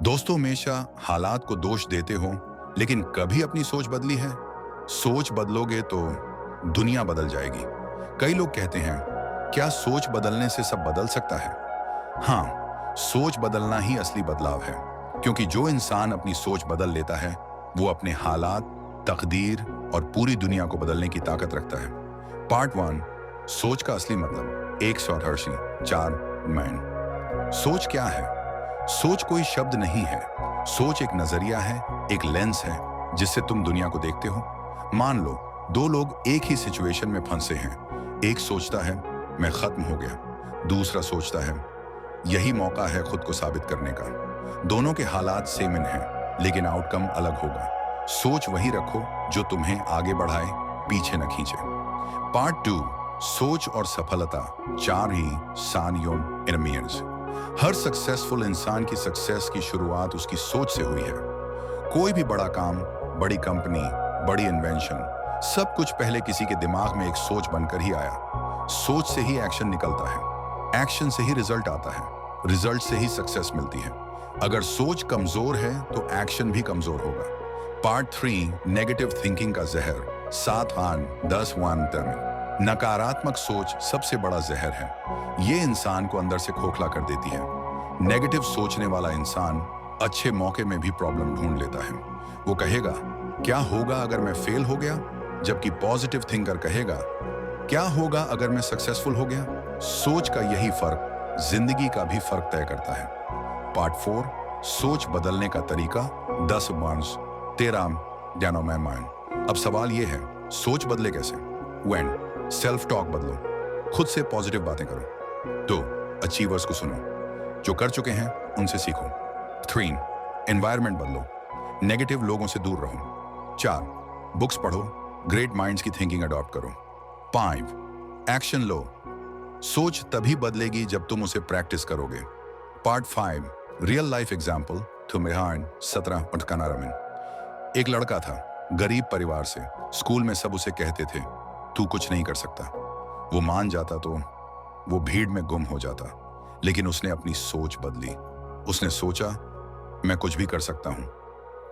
दोस्तों हमेशा हालात को दोष देते हो, लेकिन कभी अपनी सोच बदली है? सोच बदलोगे तो दुनिया बदल जाएगी। कई लोग कहते हैं, क्या सोच बदलने से सब बदल सकता है? हाँ, सोच बदलना ही असली बदलाव है, क्योंकि जो इंसान अपनी सोच बदल लेता है, वो अपने हालात, तकदीर और पूरी दुनिया को बदलने की ताकत रखता है। पार्ट 1, सोच का असली मतलब। एक स्वदर्शी, 4 मैन। सोच क्या है? सोच कोई शब्द नहीं है। सोच एक नजरिया है, एक लेंस है जिससे तुम दुनिया को देखते हो। मान लो दो लोग एक ही सिचुएशन में फंसे हैं। एक सोचता है मैं खत्म हो गया, दूसरा सोचता है यही मौका है खुद को साबित करने का। दोनों के हालात सेम इन हैं, लेकिन आउटकम अलग होगा। सोच वही रखो जो तुम्हें आगे बढ़ाए, पीछे न खींचे। पार्ट 2, सोच और सफलता। 4 ही सानियों इनमियंस। हर सक्सेसफुल इंसान की सक्सेस की शुरुआत उसकी सोच से हुई है। कोई भी बड़ा काम, बड़ी कंपनी, बड़ी इन्वेंशन, सब कुछ पहले किसी के दिमाग में एक सोच बनकर ही आया। सोच से ही एक्शन निकलता है, एक्शन से ही रिजल्ट आता है, रिजल्ट से ही सक्सेस मिलती है। अगर सोच कमजोर है तो एक्शन भी कमजोर होगा। पार्ट 3, नेगेटिव थिंकिंग का जहर। 7 आन 10 वन तमिल। नकारात्मक सोच सबसे बड़ा जहर है। ये इंसान को अंदर से खोखला कर देती है। नेगेटिव सोचने वाला इंसान अच्छे मौके में भी प्रॉब्लम ढूंढ लेता है। वो कहेगा क्या होगा अगर मैं फेल हो गया, जबकि पॉजिटिव थिंकर कहेगा क्या होगा अगर मैं सक्सेसफुल हो गया। सोच का यही फर्क जिंदगी का भी फर्क तय करता है। पार्ट 4, सोच बदलने का तरीका। 10 बॉन्ड्स 13 माइंड। अब सवाल ये है, सोच बदले कैसे? व्हेन सेल्फ टॉक बदलो, खुद से पॉजिटिव बातें करो। 2, अचीवर्स को सुनो, जो कर चुके हैं उनसे सीखो। 3, एनवायरनमेंट बदलो, नेगेटिव लोगों से दूर रहो। 4, बुक्स पढ़ो, ग्रेट माइंड्स की थिंकिंग अडॉप्ट करो। 5, एक्शन लो, सोच तभी बदलेगी जब तुम उसे प्रैक्टिस करोगे। Part 5, real life example. तुम्हें 17 उठकाना रमिन। एक लड़का था, गरीब परिवार से। स्कूल में सब उसे कहते थे तू कुछ नहीं कर सकता। वो मान जाता तो वो भीड़ में गुम हो जाता, लेकिन उसने अपनी सोच बदली। उसने सोचा मैं कुछ भी कर सकता हूं।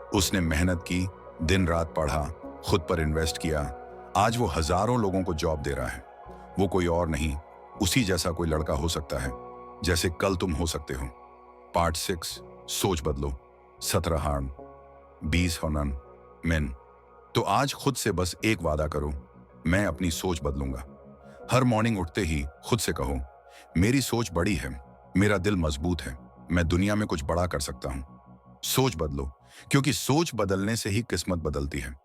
उसने मेहनत की, दिन रात पढ़ा, खुद पर इन्वेस्ट किया। आज वो हजारों लोगों को जॉब दे रहा है। वो कोई और नहीं, उसी जैसा कोई लड़का हो सकता है जैसे कल तुम हो सकते हो। पार्ट 6, सोच बदलो। 17 हार्म 20 होनन मिन। तो आज खुद से बस एक वादा करो, मैं अपनी सोच बदलूंगा। हर मॉर्निंग उठते ही खुद से कहो मेरी सोच बड़ी है, मेरा दिल मजबूत है, मैं दुनिया में कुछ बड़ा कर सकता हूं। सोच बदलो, क्योंकि सोच बदलने से ही किस्मत बदलती है।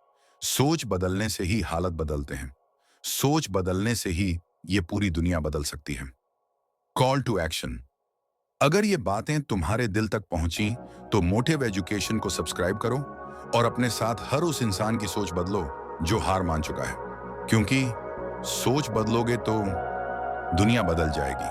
सोच बदलने से ही हालत बदलते हैं। सोच बदलने से ही ये पूरी दुनिया बदल सकती है। Call to action. अगर ये बातें तुम्हारे दिल तक पहुंची तो मोटिव एजुकेशन को सब्सक्राइब करो और अपने साथ हर उस इंसान की सोच बदलो जो हार मान चुका है, क्योंकि सोच बदलोगे तो दुनिया बदल जाएगी।